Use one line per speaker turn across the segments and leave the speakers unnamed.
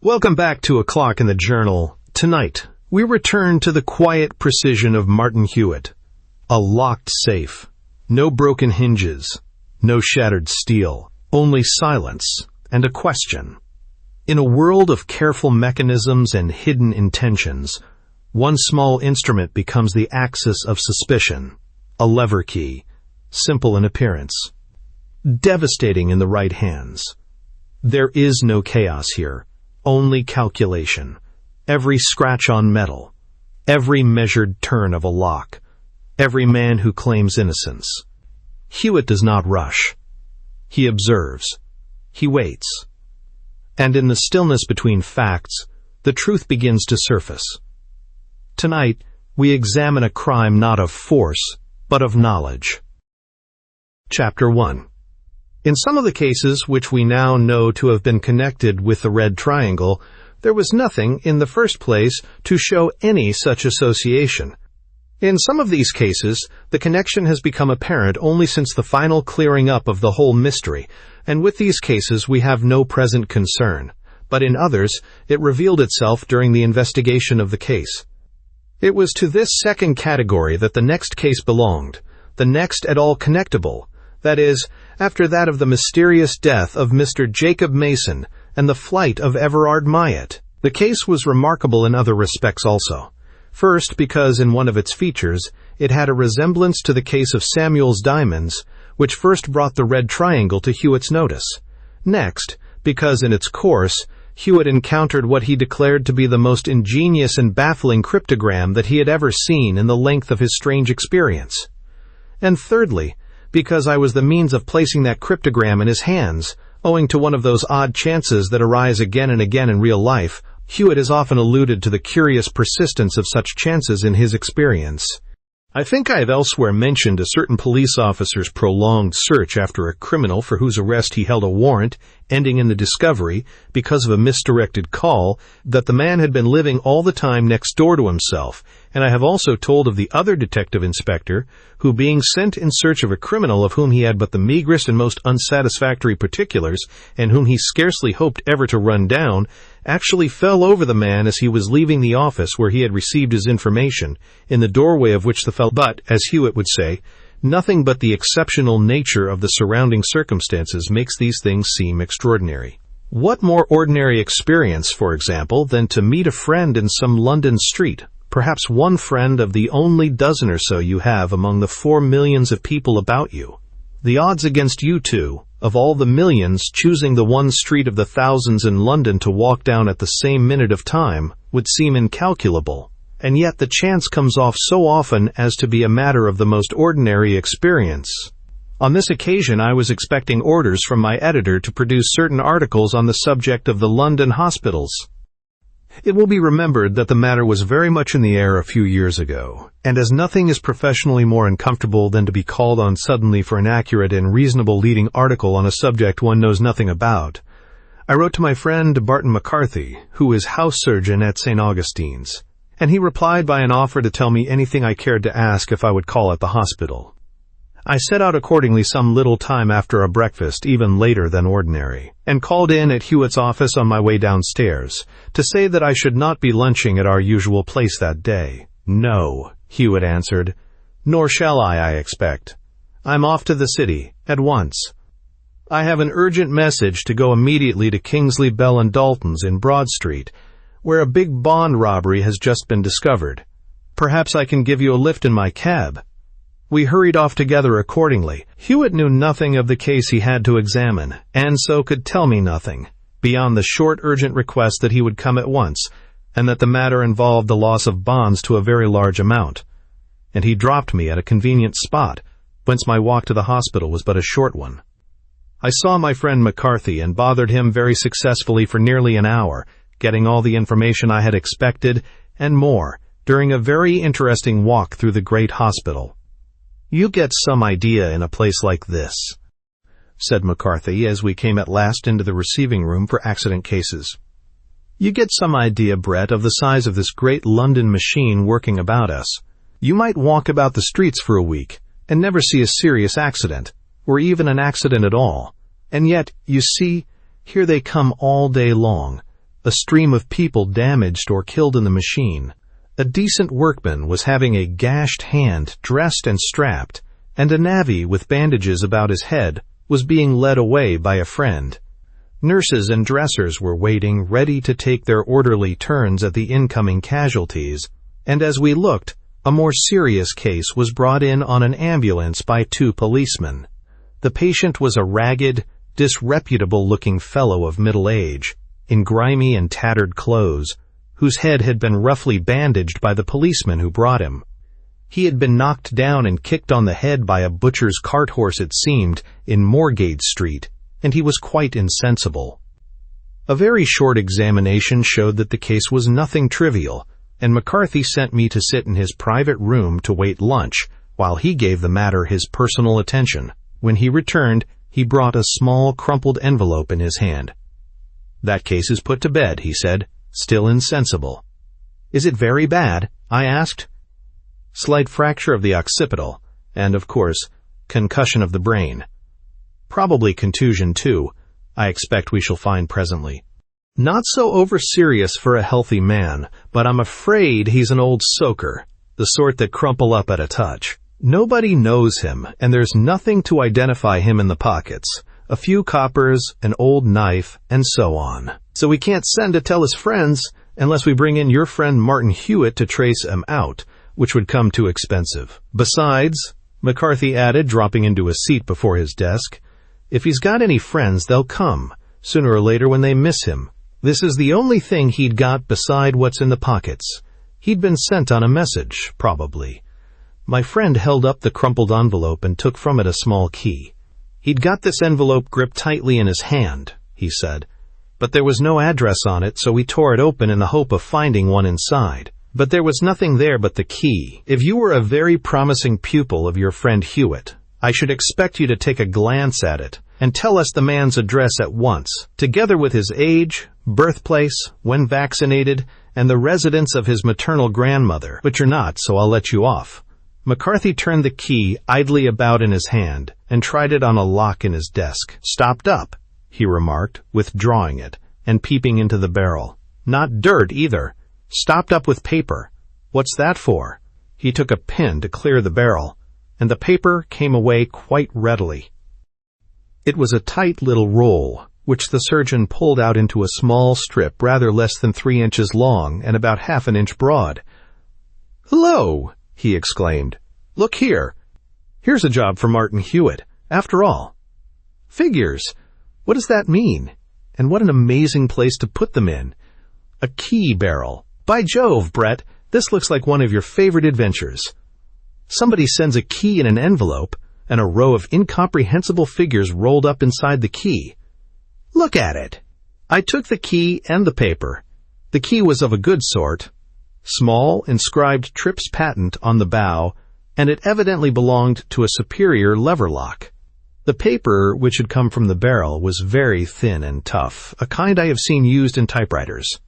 Welcome back to A Clock in the Journal. Tonight, we return to the quiet precision of Martin Hewitt. A locked safe. No broken hinges. No shattered steel. Only silence and a question. In a world of careful mechanisms and hidden intentions, one small instrument becomes the axis of suspicion. A lever key. Simple in appearance. Devastating in the right hands. There is no chaos here. Only calculation. Every scratch on metal. Every measured turn of a lock. Every man who claims innocence. Hewitt does not rush. He observes. He waits. And in the stillness between facts, the truth begins to surface. Tonight, we examine a crime not of force, but of knowledge. Chapter 1. In some of the cases which we now know to have been connected with the red triangle, there was nothing, in the first place, to show any such association. In some of these cases, the connection has become apparent only since the final clearing up of the whole mystery, and with these cases we have no present concern. But in others, it revealed itself during the investigation of the case. It was to this second category that the next case belonged, the next at all connectable, that is, after that of the mysterious death of Mr. Jacob Mason and the flight of Everard Myatt. The case was remarkable in other respects also. First, because in one of its features, it had a resemblance to the case of Samuel's diamonds, which first brought the red triangle to Hewitt's notice. Next, because in its course, Hewitt encountered what he declared to be the most ingenious and baffling cryptogram that he had ever seen in the length of his strange experience. And thirdly, because I was the means of placing that cryptogram in his hands, owing to one of those odd chances that arise again and again in real life. Hewitt has often alluded to the curious persistence of such chances in his experience. I think I have elsewhere mentioned a certain police officer's prolonged search after a criminal for whose arrest he held a warrant, ending in the discovery, because of a misdirected call, that the man had been living all the time next door to himself, and I have also told of the other detective inspector, who, being sent in search of a criminal of whom he had but the meagrest and most unsatisfactory particulars, and whom he scarcely hoped ever to run down, actually fell over the man as he was leaving the office where he had received his information, in the doorway of which the fellow, but, as Hewitt would say, nothing but the exceptional nature of the surrounding circumstances makes these things seem extraordinary. What more ordinary experience, for example, than to meet a friend in some London street, perhaps one friend of the only dozen or so you have among the 4 millions of people about you? The odds against you two, of all the millions choosing the one street of the thousands in London to walk down at the same minute of time, would seem incalculable, and yet the chance comes off so often as to be a matter of the most ordinary experience. On this occasion I was expecting orders from my editor to produce certain articles on the subject of the London hospitals. It will be remembered that the matter was very much in the air a few years ago, and as nothing is professionally more uncomfortable than to be called on suddenly for an accurate and reasonable leading article on a subject one knows nothing about, I wrote to my friend Barton McCarthy, who is house surgeon at St. Augustine's, and he replied by an offer to tell me anything I cared to ask if I would call at the hospital. I set out accordingly some little time after a breakfast, even later than ordinary, and called in at Hewitt's office on my way downstairs, to say that I should not be lunching at our usual place that day. "No," Hewitt answered, "nor shall I expect. I'm off to the city, at once. I have an urgent message to go immediately to Kingsley, Bell and Dalton's in Broad Street, where a big bond robbery has just been discovered. Perhaps I can give you a lift in my cab." We hurried off together accordingly. Hewitt knew nothing of the case he had to examine, and so could tell me nothing, beyond the short urgent request that he would come at once, and that the matter involved the loss of bonds to a very large amount. And he dropped me at a convenient spot, whence my walk to the hospital was but a short one. I saw my friend McCarthy and bothered him very successfully for nearly an hour, getting all the information I had expected, and more, during a very interesting walk through the great hospital. "You get some idea in a place like this," said McCarthy as we came at last into the receiving room for accident cases. "You get some idea, Brett, of the size of this great London machine working about us. You might walk about the streets for a week and never see a serious accident, or even an accident at all. And yet, you see, here they come all day long, a stream of people damaged or killed in the machine. A decent workman was having a gashed hand dressed and strapped, and a navvy with bandages about his head was being led away by a friend. Nurses and dressers were waiting, ready to take their orderly turns at the incoming casualties, and as we looked, a more serious case was brought in on an ambulance by 2 policemen. The patient was a ragged, disreputable-looking fellow of middle age, in grimy and tattered clothes, whose head had been roughly bandaged by the policeman who brought him. He had been knocked down and kicked on the head by a butcher's cart horse, it seemed, in Moorgate Street, and he was quite insensible. A very short examination showed that the case was nothing trivial, and McCarthy sent me to sit in his private room to wait lunch, while he gave the matter his personal attention. When he returned, he brought a small, crumpled envelope in his hand. "That case is put to bed," he said, still insensible. "Is it very bad?" I asked. "Slight fracture of the occipital, and, of course, concussion of the brain. Probably contusion, too. I expect we shall find presently. Not so over-serious for a healthy man, but I'm afraid he's an old soaker, the sort that crumple up at a touch. Nobody knows him, and there's nothing to identify him in the pockets. A few coppers, an old knife, and so on. So we can't send to tell his friends unless we bring in your friend Martin Hewitt to trace him out, which would come too expensive. Besides," McCarthy added, dropping into a seat before his desk, "if he's got any friends, they'll come, sooner or later when they miss him. This is the only thing he'd got beside what's in the pockets. He'd been sent on a message, probably." My friend held up the crumpled envelope and took from it a small key. "He'd got this envelope gripped tightly in his hand," he said, "but there was no address on it, so we tore it open in the hope of finding one inside. But there was nothing there but the key. If you were a very promising pupil of your friend Hewitt, I should expect you to take a glance at it and tell us the man's address at once, together with his age, birthplace, when vaccinated, and the residence of his maternal grandmother. But you're not, so I'll let you off." McCarthy turned the key idly about in his hand and tried it on a lock in his desk. "Stopped up," he remarked, withdrawing it and peeping into the barrel. "Not dirt, either. Stopped up with paper. What's that for?" He took a pin to clear the barrel, and the paper came away quite readily. It was a tight little roll, which the surgeon pulled out into a small strip rather less than 3 inches long and about half an inch broad. "Hello!" he exclaimed. "Look here. Here's a job for Martin Hewitt, after all. Figures. What does that mean? And what an amazing place to put them in. A key barrel. By Jove, Brett, this looks like one of your favorite adventures. Somebody sends a key in an envelope, and a row of incomprehensible figures rolled up inside the key. Look at it." I took the key and the paper. The key was of a good sort. Small, inscribed Tripp's patent on the bow, and it evidently belonged to a superior lever lock. The paper, which had come from the barrel, was very thin and tough, a kind I have seen used in typewriters.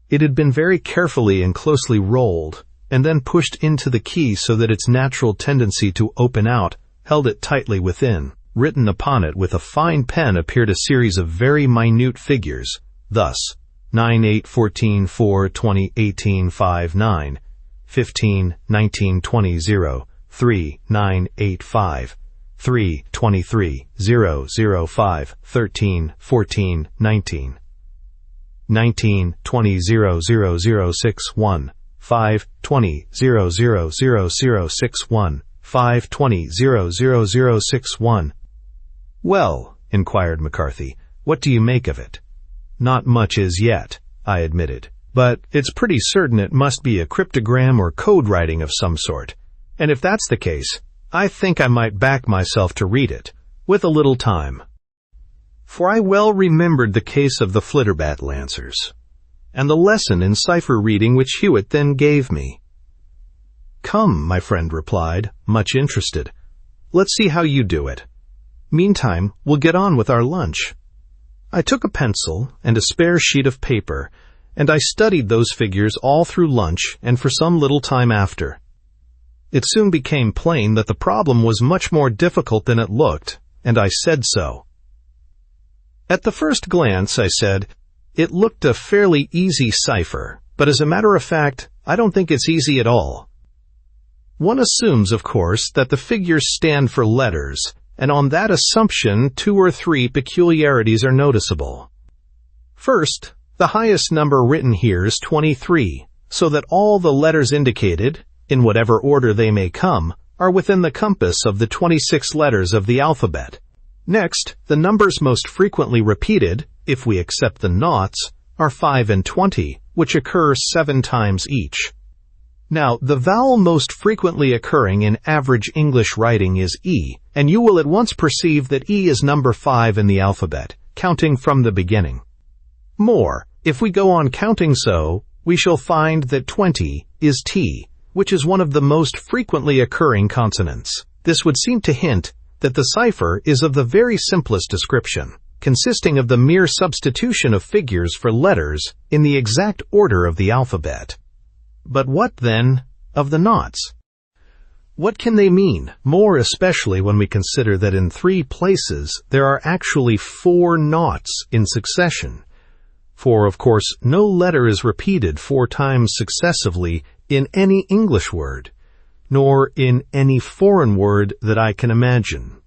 It had been very carefully and closely rolled, and then pushed into the key so that its natural tendency to open out held it tightly within. Written upon it with a fine pen appeared a series of very minute figures, thus 9/8/14/4/20/18/5/9, 15/19/20/0/3/9/8/5, 3/23/005/13/14/19, 19/20/00061, 5/20/00061, 5/20/00061. "Well," inquired McCarthy, "what do you make of it?" "Not much as yet," I admitted, "but it's pretty certain it must be a cryptogram or code writing of some sort, and if that's the case, I think I might back myself to read it, with a little time." For I well remembered the case of the Flitterbat Lancers, and the lesson in cipher reading which Hewitt then gave me. "Come," my friend replied, much interested. "Let's see how you do it. Meantime, we'll get on with our lunch." I took a pencil and a spare sheet of paper, and I studied those figures all through lunch and for some little time after. It soon became plain that the problem was much more difficult than it looked, and I said so. "At the first glance," I said, It looked a fairly easy cipher, but as a matter of fact, I don't think it's easy at all. One assumes, of course, that the figures stand for letters, and on that assumption, 2 or 3 peculiarities are noticeable. First, the highest number written here is 23, so that all the letters indicated, in whatever order they may come, are within the compass of the 26 letters of the alphabet. Next, the numbers most frequently repeated, if we accept the noughts, are 5 and 20, which occur 7 times each. Now, the vowel most frequently occurring in average English writing is E, and you will at once perceive that E is number 5 in the alphabet, counting from the beginning. More, if we go on counting so, we shall find that 20 is T, which is one of the most frequently occurring consonants. This would seem to hint that the cipher is of the very simplest description, consisting of the mere substitution of figures for letters in the exact order of the alphabet. But what, then, of the noughts? What can they mean, more especially when we consider that in 3 places there are actually 4 noughts in succession? For, of course, no letter is repeated 4 times successively in any English word, nor in any foreign word that I can imagine.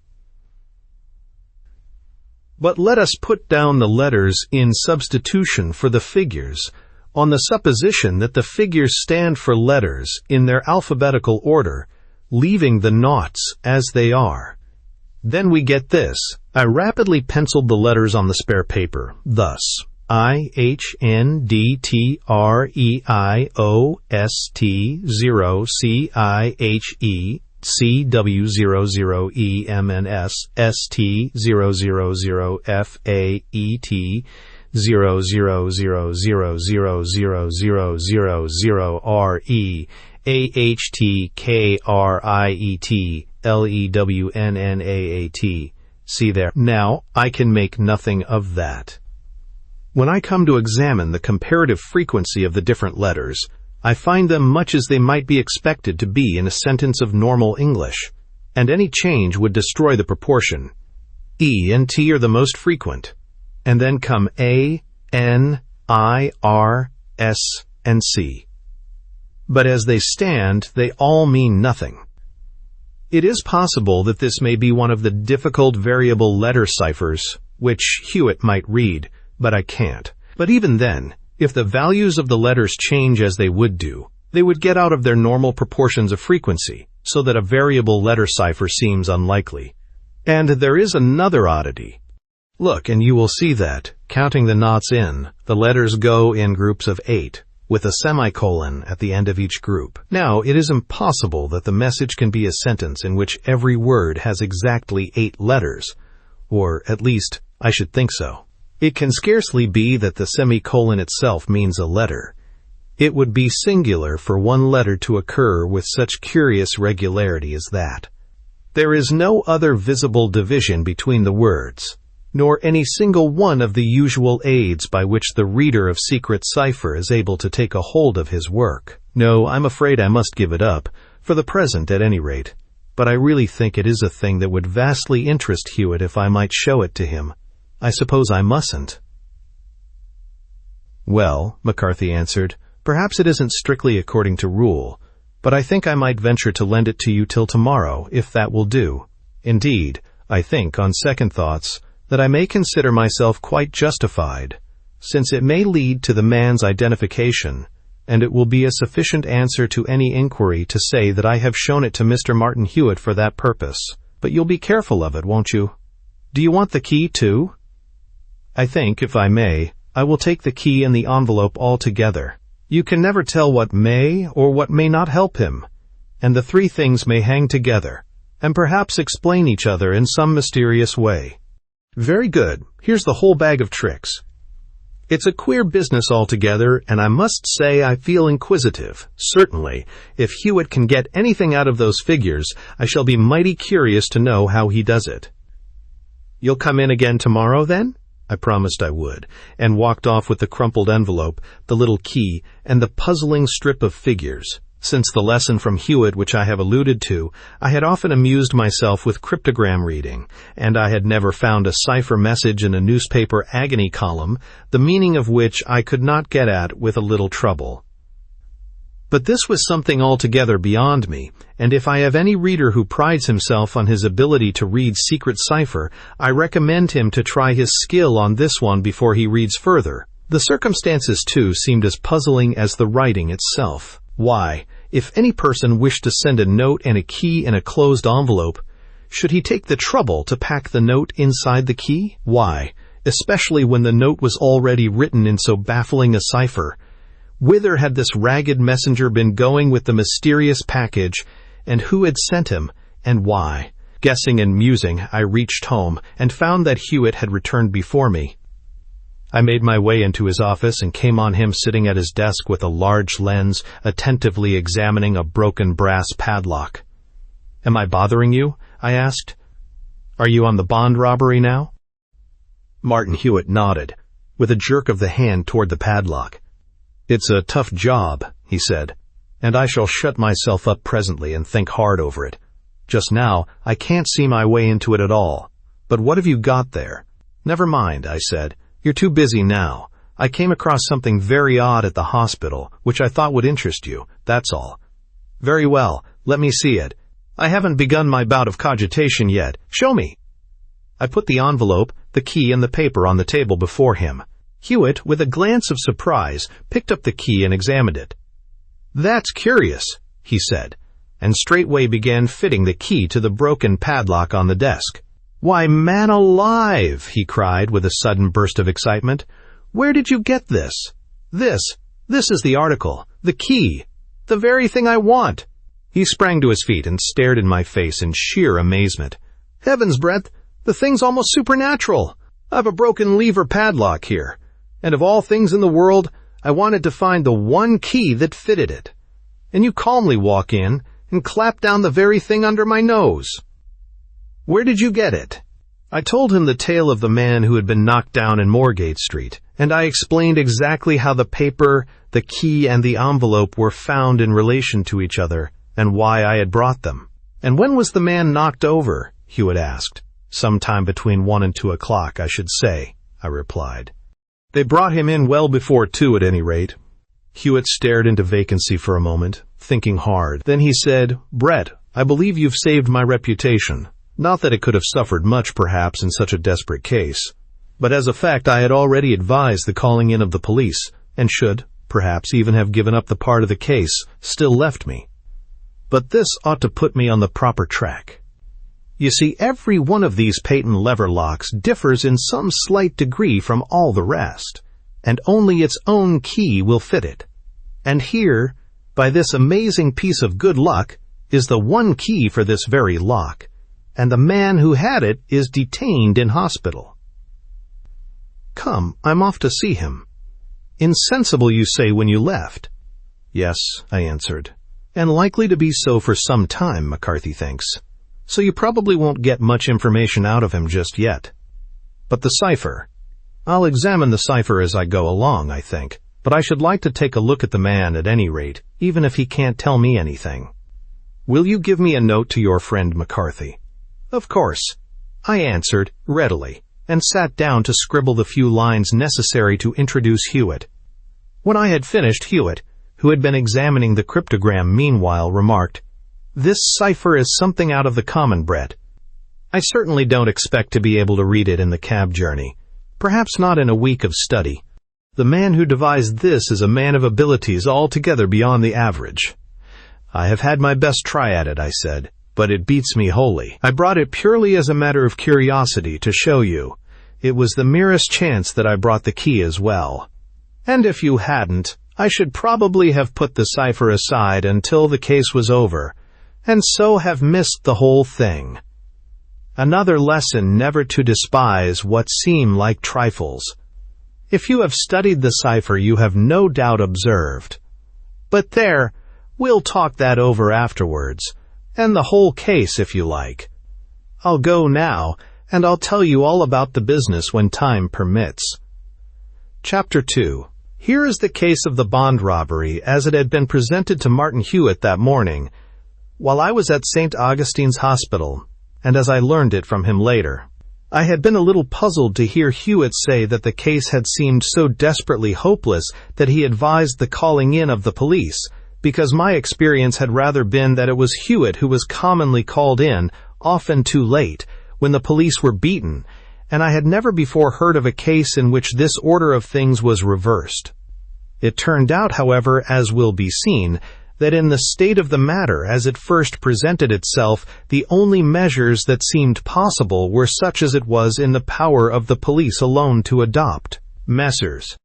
But let us put down the letters in substitution for the figures, on the supposition that the figures stand for letters in their alphabetical order, leaving the noughts as they are. Then we get this. I rapidly penciled the letters on the spare paper, thus: IHNDTREIOST0 CIHE CW00EMNS ST000 FAET 000000000 RE AHTKRIET LEWNNAAT. See there. Now, I can make nothing of that. When I come to examine the comparative frequency of the different letters, I find them much as they might be expected to be in a sentence of normal English, and any change would destroy the proportion. E and T are the most frequent, and then come A, N, I, R, S, and C. But as they stand, they all mean nothing. It is possible that this may be one of the difficult variable letter ciphers, which Hewitt might read, but I can't. But even then, if the values of the letters change as they would do, they would get out of their normal proportions of frequency, so that a variable letter cipher seems unlikely. And there is another oddity. Look, and you will see that, counting the noughts in, the letters go in groups of 8, with a semicolon at the end of each group. Now, it is impossible that the message can be a sentence in which every word has exactly 8 letters, or at least, I should think so. It can scarcely be that the semicolon itself means a letter. It would be singular for one letter to occur with such curious regularity as that. There is no other visible division between the words, nor any single one of the usual aids by which the reader of secret cipher is able to take a hold of his work. No, I'm afraid I must give it up, for the present at any rate, but I really think it is a thing that would vastly interest Hewitt if I might show it to him. I suppose I mustn't. Well, McCarthy answered, perhaps it isn't strictly according to rule, but I think I might venture to lend it to you till tomorrow, if that will do. Indeed, I think, on second thoughts, that I may consider myself quite justified, since it may lead to the man's identification, and it will be a sufficient answer to any inquiry to say that I have shown it to Mr. Martin Hewitt for that purpose. But you'll be careful of it, won't you? Do you want the key, too? I think, if I may, I will take the key and the envelope all together. You can never tell what may or what may not help him, and the 3 things may hang together, and perhaps explain each other in some mysterious way. Very good. Here's the whole bag of tricks. It's a queer business altogether, and I must say I feel inquisitive. Certainly, if Hewitt can get anything out of those figures, I shall be mighty curious to know how he does it. You'll come in again tomorrow, then? I promised I would, and walked off with the crumpled envelope, the little key, and the puzzling strip of figures, Since the lesson from Hewitt which I have alluded to, I had often amused myself with cryptogram reading, and I had never found a cipher message in a newspaper agony column, the meaning of which I could not get at with a little trouble. But this was something altogether beyond me, and if I have any reader who prides himself on his ability to read secret cipher, I recommend him to try his skill on this one before he reads further. The circumstances, too, seemed as puzzling as the writing itself. Why, if any person wished to send a note and a key in a closed envelope, should he take the trouble to pack the note inside the key? Why, especially when the note was already written in so baffling a cipher? Whither had this ragged messenger been going with the mysterious package, and who had sent him, and why? Guessing and musing, I reached home, and found that Hewitt had returned before me. I made my way into his office and came on him sitting at his desk with a large lens, attentively examining a broken brass padlock. "Am I bothering you?" I asked. "Are you on the bond robbery now?" Martin Hewitt nodded, with a jerk of the hand toward the padlock. "It's a tough job," he said, "and I shall shut myself up presently and think hard over it. Just now, I can't see my way into it at all. But what have you got there?" "Never mind," I said. "You're too busy now. I came across something very odd at the hospital, which I thought would interest you, that's all." "Very well, let me see it. I haven't begun my bout of cogitation yet. Show me." I put the envelope, the key, and the paper on the table before him. Hewitt, with a glance of surprise, picked up the key and examined it. "That's curious," he said, and straightway began fitting the key to the broken padlock on the desk. "Why, man alive!" he cried with a sudden burst of excitement. "Where did you get this? This is the article, the key, the very thing I want." He sprang to his feet and stared in my face in sheer amazement. "Heaven's breadth, the thing's almost supernatural. I've a broken lever padlock here, and of all things in the world, I wanted to find the one key that fitted it. And you calmly walk in and clap down the very thing under my nose. Where did you get it?" I told him the tale of the man who had been knocked down in Moorgate Street, and I explained exactly how the paper, the key, and the envelope were found in relation to each other, and why I had brought them. "And when was the man knocked over?" Hewitt asked. "Sometime between 1 and 2 o'clock, I should say," I replied. "They brought him in well before 2 at any rate." Hewitt stared into vacancy for a moment, thinking hard. Then he said, "Brett, I believe you've saved my reputation. Not that it could have suffered much, perhaps, in such a desperate case. But as a fact, I had already advised the calling in of the police, and should, perhaps, even have given up the part of the case still left me. But this ought to put me on the proper track. You see, every one of these patent lever locks differs in some slight degree from all the rest, and only its own key will fit it. And here, by this amazing piece of good luck, is the one key for this very lock, and the man who had it is detained in hospital. Come, I'm off to see him. Insensible, you say, when you left?" "Yes," I answered, "and likely to be so for some time, McCarthy thinks. So you probably won't get much information out of him just yet. But the cipher? I'll examine the cipher as I go along, I think, but I should like to take a look at the man at any rate, even if he can't tell me anything. Will you give me a note to your friend McCarthy?" "Of course," I answered readily, and sat down to scribble the few lines necessary to introduce Hewitt. When I had finished, Hewitt, who had been examining the cryptogram meanwhile, remarked, "This cipher is something out of the common, Brett. I certainly don't expect to be able to read it in the cab journey, perhaps not in a week of study. The man who devised this is a man of abilities altogether beyond the average." "I have had my best try at it," I said, "but it beats me wholly. I brought it purely as a matter of curiosity to show you. It was the merest chance that I brought the key as well. And if you hadn't, I should probably have put the cipher aside until the case was over, and so have missed the whole thing. Another lesson never to despise what seem like trifles. If you have studied the cipher, you have no doubt observed. But there, we'll talk that over afterwards, and the whole case if you like. I'll go now, and I'll tell you all about the business when time permits." Chapter 2. Here is the case of the bond robbery as it had been presented to Martin Hewitt that morning, while I was at St. Augustine's Hospital, and as I learned it from him later. I had been a little puzzled to hear Hewitt say that the case had seemed so desperately hopeless that he advised the calling in of the police, because my experience had rather been that it was Hewitt who was commonly called in, often too late, when the police were beaten, and I had never before heard of a case in which this order of things was reversed. It turned out, however, as will be seen, that in the state of the matter as it first presented itself, the only measures that seemed possible were such as it was in the power of the police alone to adopt. Messrs.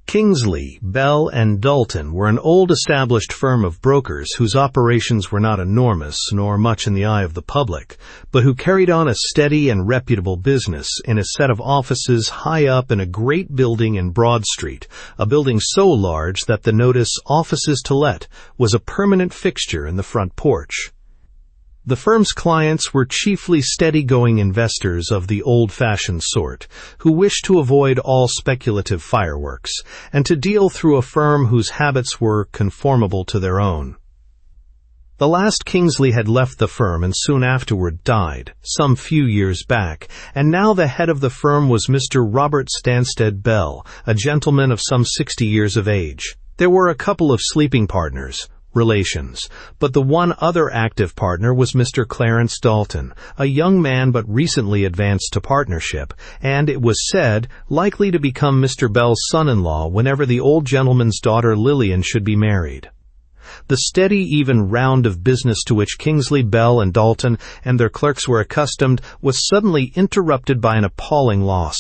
Kingsley, Bell, and Dalton were an old-established firm of brokers whose operations were not enormous nor much in the eye of the public, but who carried on a steady and reputable business in a set of offices high up in a great building in Broad Street, a building so large that the notice "Offices to Let" was a permanent fixture in the front porch. The firm's clients were chiefly steady-going investors of the old-fashioned sort, who wished to avoid all speculative fireworks, and to deal through a firm whose habits were conformable to their own. The last Kingsley had left the firm and soon afterward died, some few years back, and now the head of the firm was Mr. Robert Stanstead Bell, a gentleman of some 60 years of age. There were a couple of sleeping partners, relations, but the one other active partner was Mr. Clarence Dalton, a young man but recently advanced to partnership, and, it was said, likely to become Mr. Bell's son-in-law whenever the old gentleman's daughter Lillian should be married. The steady, even round of business to which Kingsley, Bell, and Dalton and their clerks were accustomed was suddenly interrupted by an appalling loss.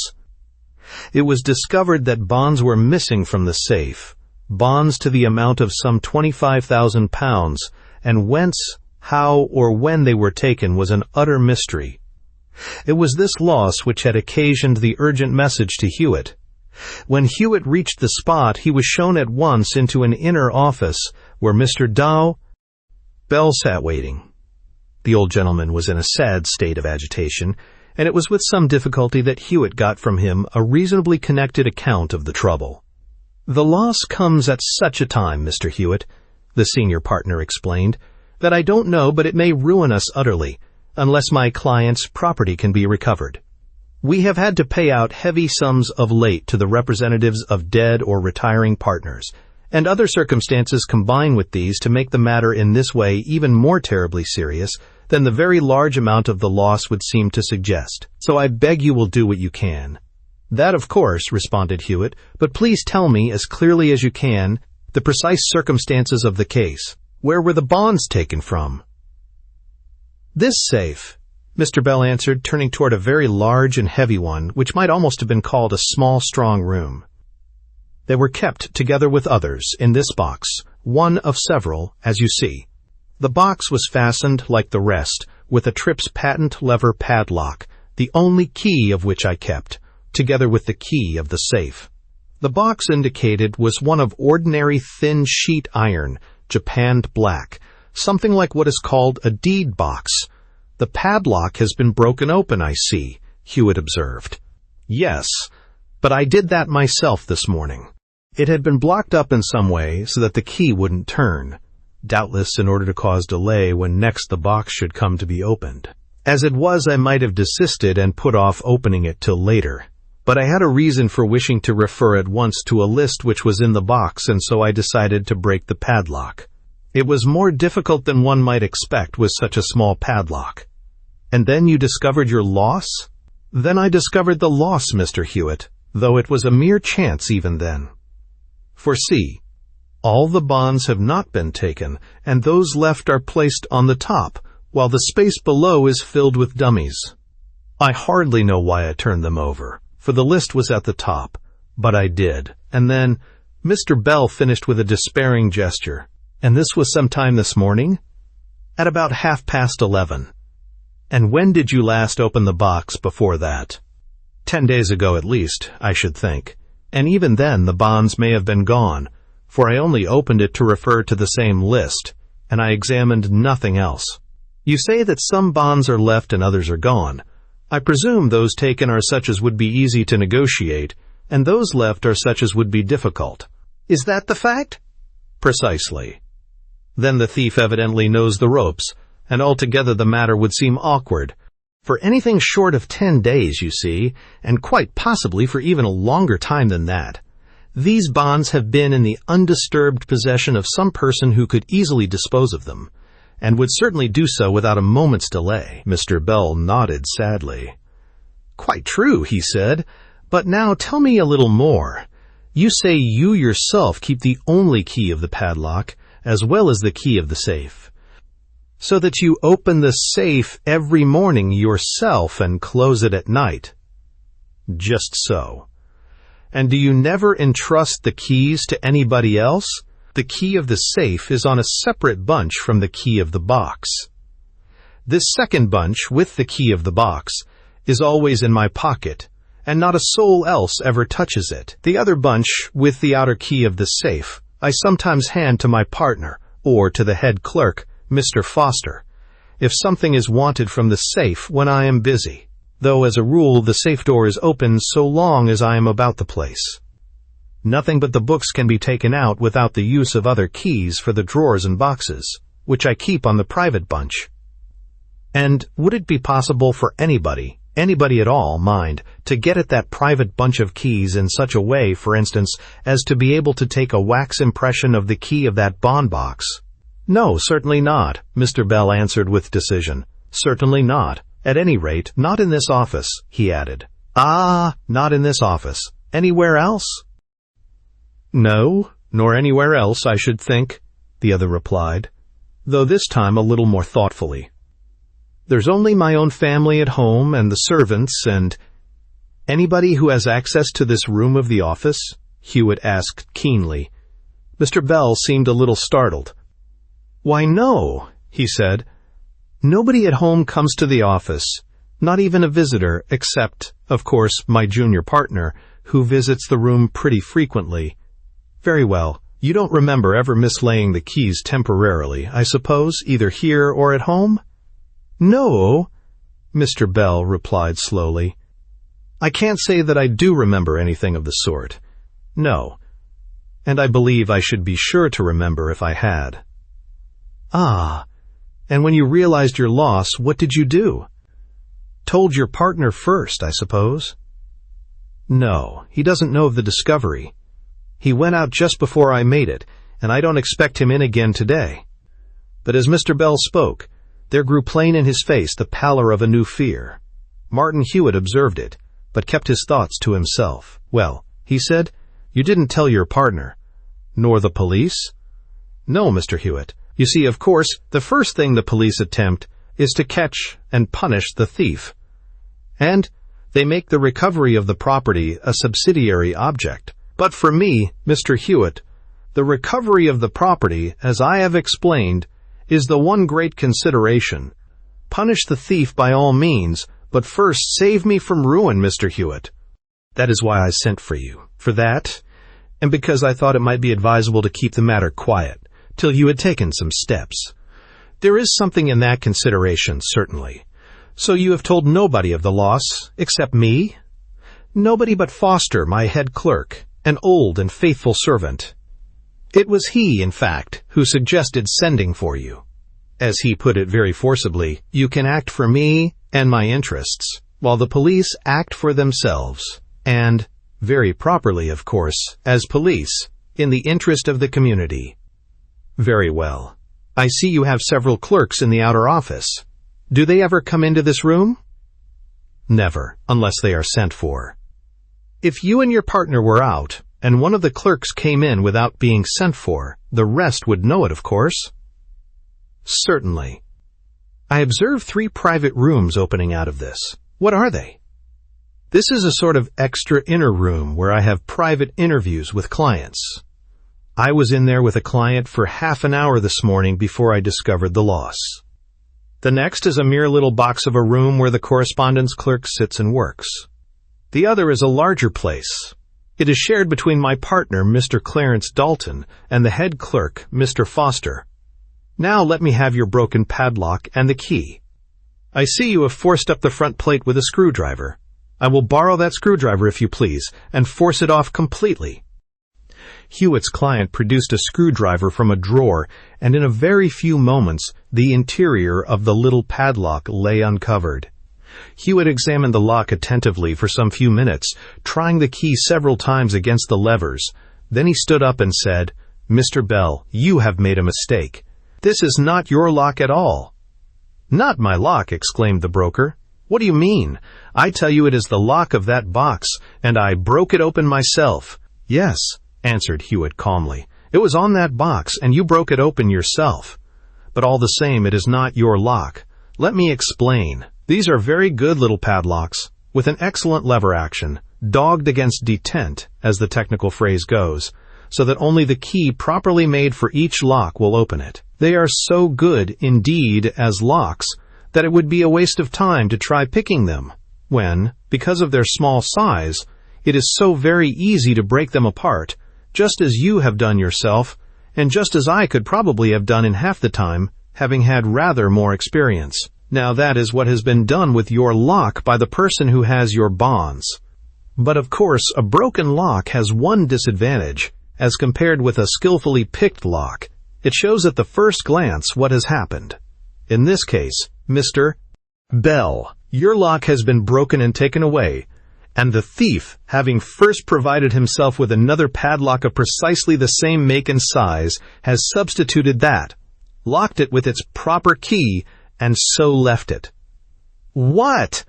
It was discovered that bonds were missing from the safe, bonds to the amount of some £25,000, and whence, how, or when they were taken was an utter mystery. It was this loss which had occasioned the urgent message to Hewitt. When Hewitt reached the spot, he was shown at once into an inner office where Mr. Bell sat waiting. The old gentleman was in a sad state of agitation, and it was with some difficulty that Hewitt got from him a reasonably connected account of the trouble. "The loss comes at such a time, Mr. Hewitt," the senior partner explained, "that I don't know but it may ruin us utterly, unless my client's property can be recovered. We have had to pay out heavy sums of late to the representatives of dead or retiring partners, and other circumstances combine with these to make the matter in this way even more terribly serious than the very large amount of the loss would seem to suggest. So I beg you will do what you can." "That, of course," responded Hewitt, "but please tell me, as clearly as you can, the precise circumstances of the case. Where were the bonds taken from?" "This safe," Mr. Bell answered, turning toward a very large and heavy one, which might almost have been called a small, strong room. "They were kept, together with others, in this box, one of several, as you see. The box was fastened, like the rest, with a Tripp's patent lever padlock, the only key of which I kept, together with the key of the safe. The box indicated was one of ordinary thin sheet iron, japanned black, something like what is called a deed box. The padlock has been broken open, I see," Hewitt observed. "Yes, but I did that myself this morning. It had been blocked up in some way so that the key wouldn't turn, doubtless in order to cause delay when next the box should come to be opened. As it was, I might have desisted and put off opening it till later. But I had a reason for wishing to refer at once to a list which was in the box, and so I decided to break the padlock. It was more difficult than one might expect with such a small padlock." "And then you discovered your loss?" "Then I discovered the loss, Mr. Hewitt, though it was a mere chance even then. For see, all the bonds have not been taken, and those left are placed on the top, while the space below is filled with dummies. I hardly know why I turned them over, for the list was at the top, but I did. And then," Mr. Bell finished with a despairing gesture, "and this was some time this morning?" "At about 11:30. "And when did you last open the box before that?" 10 days ago at least, I should think. And even then the bonds may have been gone, for I only opened it to refer to the same list, and I examined nothing else. You say that some bonds are left and others are gone. I presume those taken are such as would be easy to negotiate, and those left are such as would be difficult. Is that the fact? Precisely. Then the thief evidently knows the ropes, and altogether the matter would seem awkward. For anything short of 10 days, you see, and quite possibly for even a longer time than that, these bonds have been in the undisturbed possession of some person who could easily dispose of them, and would certainly do so without a moment's delay. Mr. Bell nodded sadly. Quite true, he said, but now tell me a little more. You say you yourself keep the only key of the padlock, as well as the key of the safe, so that you open the safe every morning yourself and close it at night. Just so. And do you never entrust the keys to anybody else? The key of the safe is on a separate bunch from the key of the box. This second bunch with the key of the box is always in my pocket, and not a soul else ever touches it. The other bunch with the outer key of the safe I sometimes hand to my partner or to the head clerk, Mr. Foster, if something is wanted from the safe when I am busy, though as a rule the safe door is open so long as I am about the place. Nothing but the books can be taken out without the use of other keys for the drawers and boxes, which I keep on the private bunch. And would it be possible for anybody at all, mind, to get at that private bunch of keys in such a way, for instance, as to be able to take a wax impression of the key of that bond box? No, certainly not, Mr. Bell answered with decision. Certainly not. At any rate, not in this office, he added. Ah, not in this office. Anywhere else? No, nor anywhere else, I should think, the other replied, though this time a little more thoughtfully. There's only my own family at home and the servants and— Anybody who has access to this room of the office? Hewitt asked keenly. Mr. Bell seemed a little startled. Why, no, he said. Nobody at home comes to the office, not even a visitor, except, of course, my junior partner, who visits the room pretty frequently. Very well. You don't remember ever mislaying the keys temporarily, I suppose, either here or at home? No, Mr. Bell replied slowly. I can't say that I do remember anything of the sort. No. And I believe I should be sure to remember if I had. Ah, and when you realized your loss, what did you do? Told your partner first, I suppose? No, he doesn't know of the discovery. He went out just before I made it, and I don't expect him in again today. But as Mr. Bell spoke, there grew plain in his face the pallor of a new fear. Martin Hewitt observed it, but kept his thoughts to himself. Well, he said, you didn't tell your partner. Nor the police? No, Mr. Hewitt. You see, of course, the first thing the police attempt is to catch and punish the thief. And they make the recovery of the property a subsidiary object. But for me, Mr. Hewitt, the recovery of the property, as I have explained, is the one great consideration. Punish the thief by all means, but first save me from ruin, Mr. Hewitt. That is why I sent for you. For that, and because I thought it might be advisable to keep the matter quiet, till you had taken some steps. There is something in that consideration, certainly. So you have told nobody of the loss, except me? Nobody but Foster, my head clerk, an old and faithful servant. It was he, in fact, who suggested sending for you. As he put it very forcibly, you can act for me and my interests, while the police act for themselves, and, very properly, of course, as police, in the interest of the community. Very well. I see you have several clerks in the outer office. Do they ever come into this room? Never, unless they are sent for. If you and your partner were out, and one of the clerks came in without being sent for, the rest would know it, of course? Certainly. I observe 3 private rooms opening out of this. What are they? This is a sort of extra inner room where I have private interviews with clients. I was in there with a client for half an hour this morning before I discovered the loss. The next is a mere little box of a room where the correspondence clerk sits and works. The other is a larger place. It is shared between my partner, Mr. Clarence Dalton, and the head clerk, Mr. Foster. Now let me have your broken padlock and the key. I see you have forced up the front plate with a screwdriver. I will borrow that screwdriver, if you please, and force it off completely. Hewitt's client produced a screwdriver from a drawer, and in a very few moments the interior of the little padlock lay uncovered. Hewitt examined the lock attentively for some few minutes, trying the key several times against the levers. Then he stood up and said, "Mr. Bell, you have made a mistake. This is not your lock at all." "Not my lock," exclaimed the broker. "What do you mean? I tell you it is the lock of that box, and I broke it open myself." "Yes," answered Hewitt calmly. "It was on that box, and you broke it open yourself. But all the same, it is not your lock. Let me explain. These are very good little padlocks, with an excellent lever action, dogged against detent, as the technical phrase goes, so that only the key properly made for each lock will open it. They are so good, indeed, as locks, that it would be a waste of time to try picking them, when, because of their small size, it is so very easy to break them apart, just as you have done yourself, and just as I could probably have done in half the time, having had rather more experience. Now that is what has been done with your lock by the person who has your bonds. But of course, a broken lock has one disadvantage, as compared with a skillfully picked lock. It shows at the first glance what has happened. In this case, Mr. Bell, your lock has been broken and taken away, and the thief, having first provided himself with another padlock of precisely the same make and size, has substituted that, locked it with its proper key, and so left it." "What?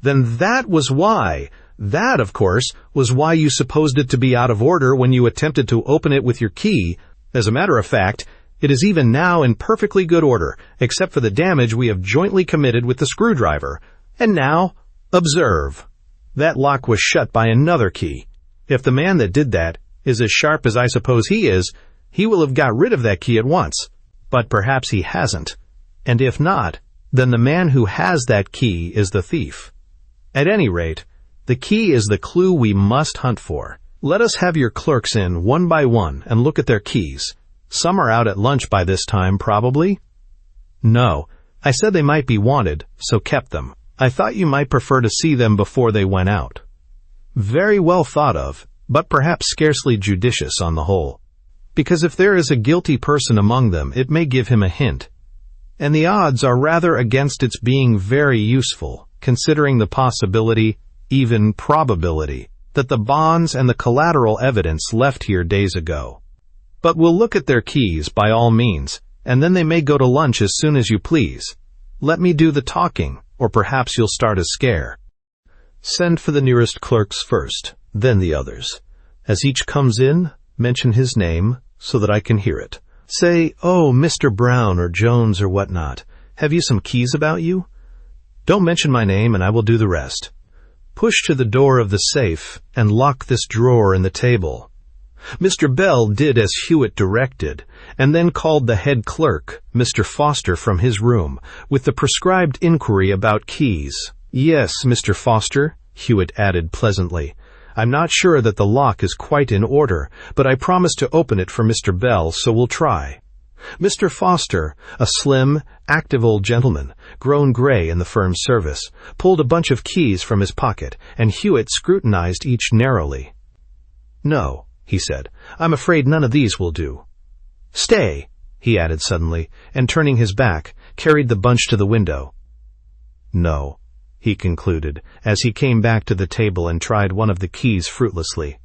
Then that was why. That, of course, was why you supposed it to be out of order when you attempted to open it with your key. As a matter of fact, it is even now in perfectly good order, except for the damage we have jointly committed with the screwdriver. And now, observe. That lock was shut by another key. If the man that did that is as sharp as I suppose he is, he will have got rid of that key at once. But perhaps he hasn't. And if not, then the man who has that key is the thief. At any rate, the key is the clue we must hunt for. Let us have your clerks in one by one and look at their keys. Some are out at lunch by this time, probably?" "No, I said they might be wanted, so kept them. I thought you might prefer to see them before they went out." "Very well thought of, but perhaps scarcely judicious on the whole. Because if there is a guilty person among them, it may give him a hint. And the odds are rather against its being very useful, considering the possibility, even probability, that the bonds and the collateral evidence left here days ago. But we'll look at their keys by all means, and then they may go to lunch as soon as you please. Let me do the talking, or perhaps you'll start a scare. Send for the nearest clerks first, then the others. As each comes in, mention his name, so that I can hear it. Say, 'Oh, Mr. Brown or Jones or whatnot, have you some keys about you?' Don't mention my name and I will do the rest. Push to the door of the safe and lock this drawer in the table." Mr. Bell did as Hewitt directed, and then called the head clerk, Mr. Foster, from his room, with the prescribed inquiry about keys. "Yes, Mr. Foster," Hewitt added pleasantly. "I'm not sure that the lock is quite in order, but I promised to open it for Mr. Bell, so we'll try." Mr. Foster, a slim, active old gentleman, grown gray in the firm's service, pulled a bunch of keys from his pocket, and Hewitt scrutinized each narrowly. "No," he said, "I'm afraid none of these will do. Stay," he added suddenly, and turning his back, carried the bunch to the window. "No," he concluded, as he came back to the table and tried one of the keys fruitlessly.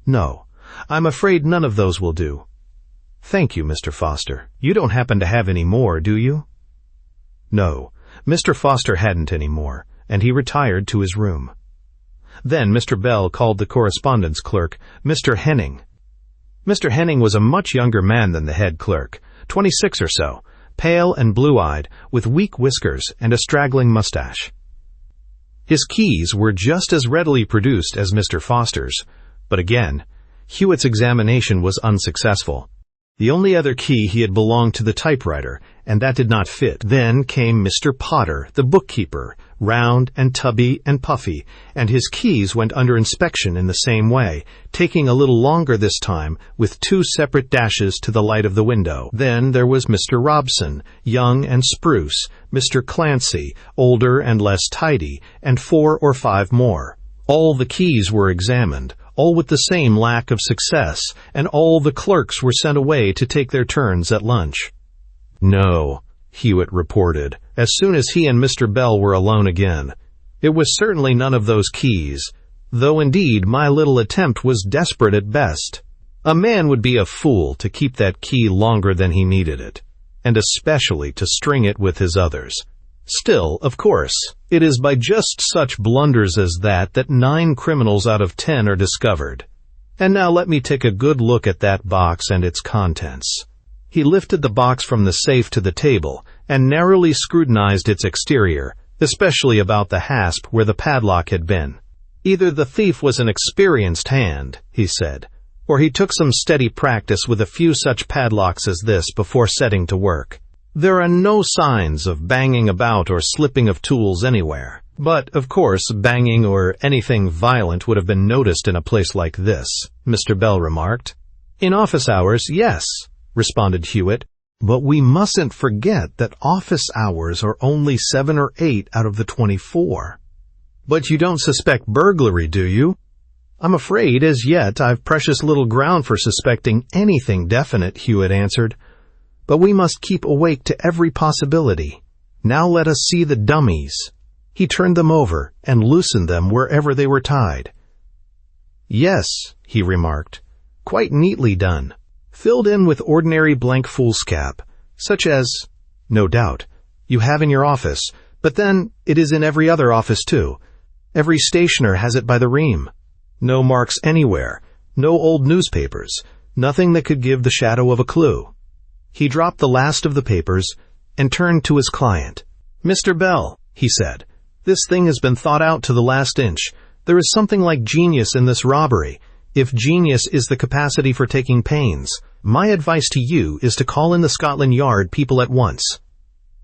"No, I'm afraid none of those will do. Thank you, Mr. Foster. You don't happen to have any more, do you?" No, Mr. Foster hadn't any more, and he retired to his room. Then Mr. Bell called the correspondence clerk, Mr. Henning. Mr. Henning was a much younger man than the head clerk, 26 or so, pale and blue-eyed, with weak whiskers and a straggling mustache. His keys were just as readily produced as Mr. Foster's, but again, Hewitt's examination was unsuccessful. The only other key he had belonged to the typewriter, and that did not fit. Then came Mr. Potter, the bookkeeper, round and tubby and puffy, and his keys went under inspection in the same way, taking a little longer this time, with 2 separate dashes to the light of the window. Then there was Mr. Robson, young and spruce, Mr. Clancy, older and less tidy, and 4 or 5 more. All the keys were examined, all with the same lack of success, and all the clerks were sent away to take their turns at lunch. "No," Hewitt reported, as soon as he and Mr. Bell were alone again. "It was certainly none of those keys, though indeed my little attempt was desperate at best. A man would be a fool to keep that key longer than he needed it, and especially to string it with his others. Still, of course, it is by just such blunders as that 9 criminals out of 10 are discovered. And now let me take a good look at that box and its contents." He lifted the box from the safe to the table and narrowly scrutinized its exterior, especially about the hasp where the padlock had been. "Either the thief was an experienced hand," he said, "or he took some steady practice with a few such padlocks as this before setting to work. There are no signs of banging about or slipping of tools anywhere. But, of course, banging or anything violent would have been noticed in a place like this," Mr. Bell remarked. "In office hours, yes," responded Hewitt. "But we mustn't forget that office hours are only 7 or 8 out of the 24. "But you don't suspect burglary, do you?" "I'm afraid, as yet, I've precious little ground for suspecting anything definite," Hewitt answered. "But we must keep awake to every possibility. Now let us see the dummies." He turned them over and loosened them wherever they were tied. "Yes," he remarked, "quite neatly done. Filled in with ordinary blank foolscap, such as, no doubt, you have in your office, but then it is in every other office too. Every stationer has it by the ream. No marks anywhere, no old newspapers, nothing that could give the shadow of a clue." He dropped the last of the papers and turned to his client. "Mr. Bell," he said, "this thing has been thought out to the last inch. There is something like genius in this robbery, if genius is the capacity for taking pains. My advice to you is to call in the Scotland Yard people at once."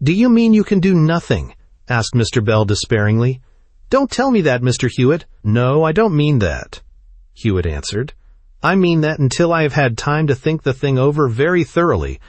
"Do you mean you can do nothing?" asked Mr. Bell despairingly. "Don't tell me that, Mr. Hewitt." "No, I don't mean that," Hewitt answered. "I mean that until I have had time to think the thing over very thoroughly,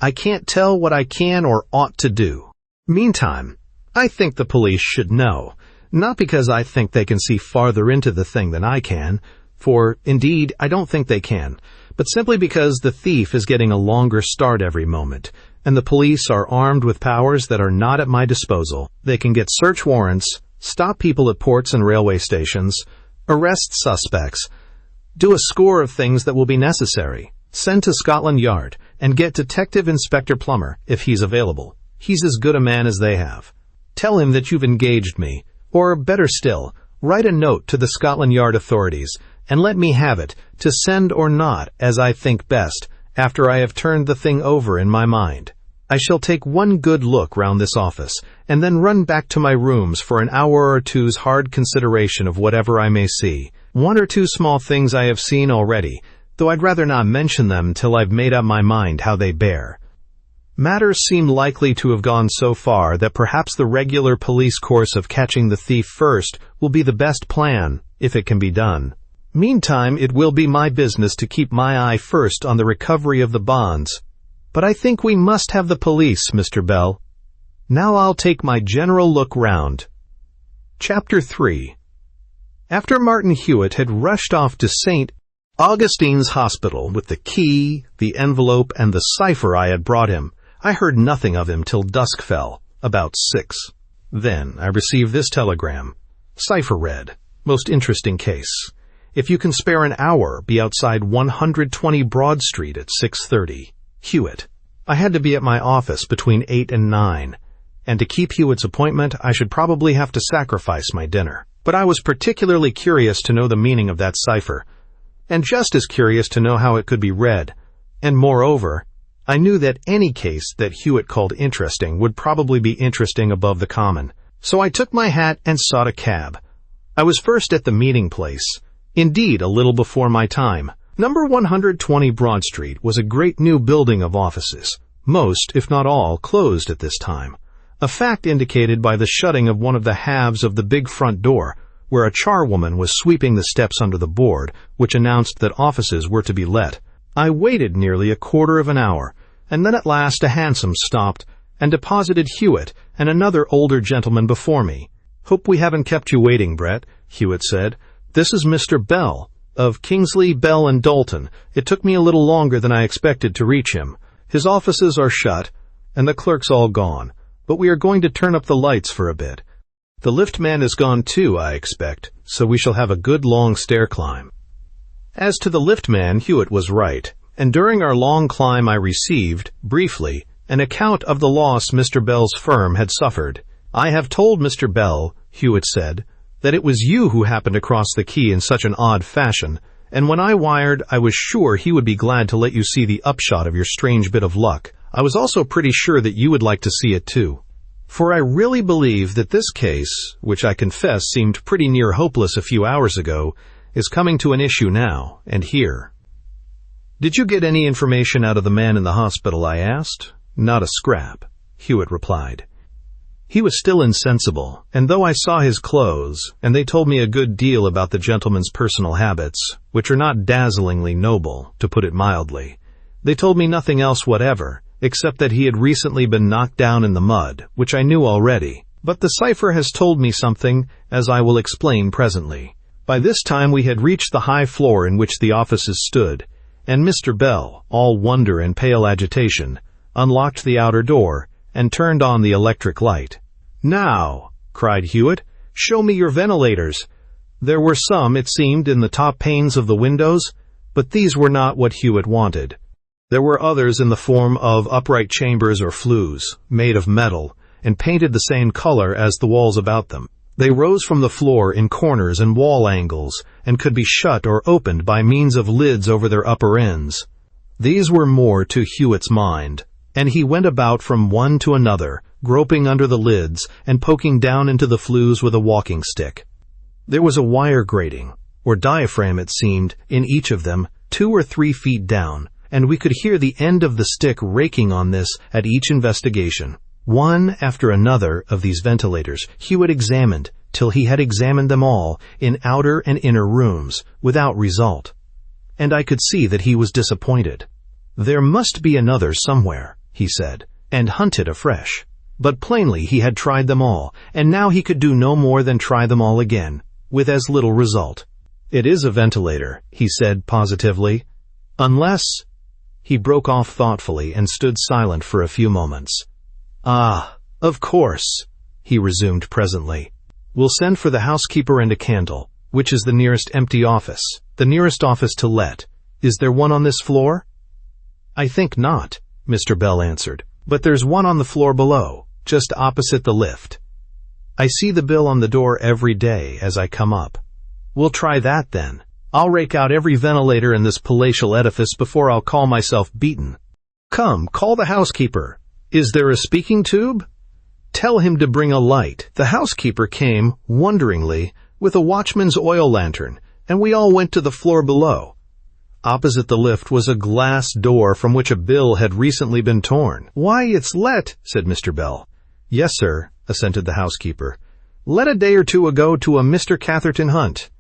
I can't tell what I can or ought to do. Meantime, I think the police should know, not because I think they can see farther into the thing than I can, for, indeed, I don't think they can, but simply because the thief is getting a longer start every moment, and the police are armed with powers that are not at my disposal. They can get search warrants, stop people at ports and railway stations, arrest suspects, do a score of things that will be necessary, send to Scotland Yard, and get Detective Inspector Plummer, if he's available. He's as good a man as they have. Tell him that you've engaged me, or, better still, write a note to the Scotland Yard authorities, and let me have it, to send or not, as I think best, after I have turned the thing over in my mind. I shall take one good look round this office, and then run back to my rooms for an hour or two's hard consideration of whatever I may see. 1 or 2 small things I have seen already, though I'd rather not mention them till I've made up my mind how they bear. Matters seem likely to have gone so far that perhaps the regular police course of catching the thief first will be the best plan, if it can be done. Meantime, it will be my business to keep my eye first on the recovery of the bonds. But I think we must have the police, Mr. Bell. Now I'll take my general look round." Chapter 3. After Martin Hewitt had rushed off to St. Augustine's Hospital with the key, the envelope, and the cipher I had brought him, I heard nothing of him till dusk fell, about 6. Then I received this telegram. Cipher read, "Most interesting case. If you can spare an hour, be outside 120 Broad Street at 6:30. Hewitt." I had to be at my office between 8 and 9, and to keep Hewitt's appointment I should probably have to sacrifice my dinner. But I was particularly curious to know the meaning of that cipher, and just as curious to know how it could be read, and moreover, I knew that any case that Hewitt called interesting would probably be interesting above the common. So I took my hat and sought a cab. I was first at the meeting place, indeed a little before my time. Number 120 Broad Street was a great new building of offices, most, if not all, closed at this time, a fact indicated by the shutting of one of the halves of the big front door, where a charwoman was sweeping the steps under the board, which announced that offices were to be let. I waited nearly a quarter of an hour, and then at last a hansom stopped and deposited Hewitt and another older gentleman before me. "Hope we haven't kept you waiting, Brett," Hewitt said. "This is Mr. Bell. Of Kingsley, Bell, and Dalton. It took me a little longer than I expected to reach him. His offices are shut, and the clerk's all gone, but we are going to turn up the lights for a bit. The lift man is gone too, I expect, so we shall have a good long stair climb." As to the lift man, Hewitt was right, and during our long climb I received, briefly, an account of the loss Mr. Bell's firm had suffered. "I have told Mr. Bell," Hewitt said, "that it was you who happened across the key in such an odd fashion, and when I wired, I was sure he would be glad to let you see the upshot of your strange bit of luck. I was also pretty sure that you would like to see it too. For I really believe that this case, which I confess seemed pretty near hopeless a few hours ago, is coming to an issue now, and here." "Did you get any information out of the man in the hospital?" I asked. "Not a scrap," Hewitt replied. "He was still insensible, and though I saw his clothes, and they told me a good deal about the gentleman's personal habits, which are not dazzlingly noble, to put it mildly, they told me nothing else whatever, except that he had recently been knocked down in the mud, which I knew already. But the cipher has told me something, as I will explain presently." By this time we had reached the high floor in which the offices stood, and Mr. Bell, all wonder and pale agitation, unlocked the outer door and turned on the electric light. "Now," cried Hewitt, "show me your ventilators." There were some, it seemed, in the top panes of the windows, but these were not what Hewitt wanted. There were others in the form of upright chambers or flues, made of metal, and painted the same color as the walls about them. They rose from the floor in corners and wall angles, and could be shut or opened by means of lids over their upper ends. These were more to Hewitt's mind, and he went about from one to another, groping under the lids and poking down into the flues with a walking stick. There was a wire grating, or diaphragm it seemed, in each of them, 2 or 3 feet down, and we could hear the end of the stick raking on this at each investigation. One after another of these ventilators Hewitt examined, till he had examined them all, in outer and inner rooms, without result. And I could see that he was disappointed. "There must be another somewhere," he said, and hunted afresh. But plainly he had tried them all, and now he could do no more than try them all again, with as little result. "It is a ventilator," he said positively. "Unless—" He broke off thoughtfully and stood silent for a few moments. "Ah, of course," he resumed presently. "We'll send for the housekeeper and a candle. Which is the nearest empty office? The nearest office to let? Is there one on this floor?" "I think not," Mr. Bell answered. "But there's one on the floor below, just opposite the lift. I see the bill on the door every day as I come up." "We'll try that then. I'll rake out every ventilator in this palatial edifice before I'll call myself beaten. Come, call the housekeeper. Is there a speaking tube? Tell him to bring a light." The housekeeper came, wonderingly, with a watchman's oil lantern, and we all went to the floor below. Opposite the lift was a glass door from which a bill had recently been torn. "Why, it's let," said Mr. Bell. "Yes, sir," assented the housekeeper. "Let a day or 2 ago to a Mr. Catherton Hunt.